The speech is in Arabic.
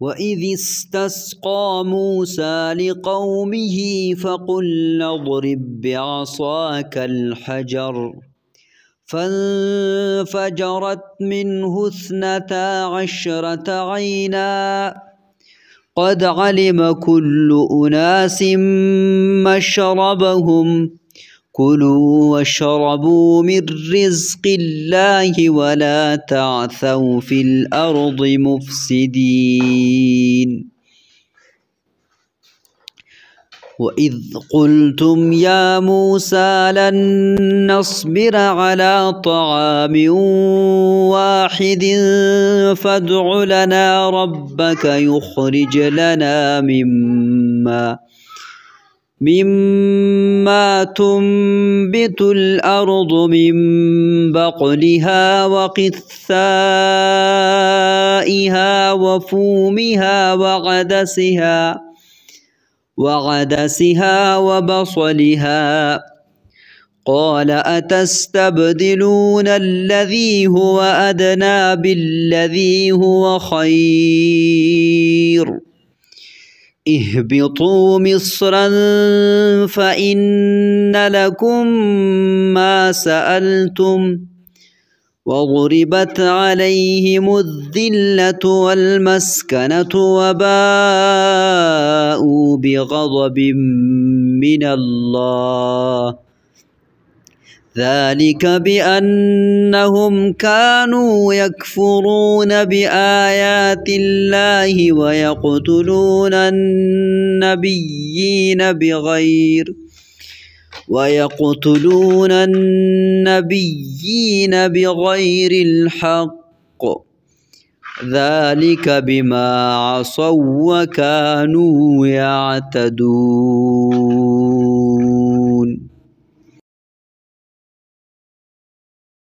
وإذ استسقى موسى لقومه فقل اضرب بعصاك الحجر فانفجرت منه 12 عينا قد علم كل أناس مشربهم كلوا واشربوا من رزق الله ولا تعثوا في الأرض مفسدين وإذ قلتم يا موسى لن نصبر على طعام واحد فادع لنا ربك يخرج لنا مما تنبت الأرض من بقلها وقثائها وفومها وعدسها وبصلها قال أتستبدلون الذي هو أدنى بالذي هو خير اهبطوا مصرا فإن لكم ما سألتم وضربت عليهم الذلة والمسكنة وباءوا بغضب من الله ذلك بأنهم كانوا يكفرون بآيات الله ويقتلون النبيين بغير الحق ذلك بما عصوا وكانوا يعتدون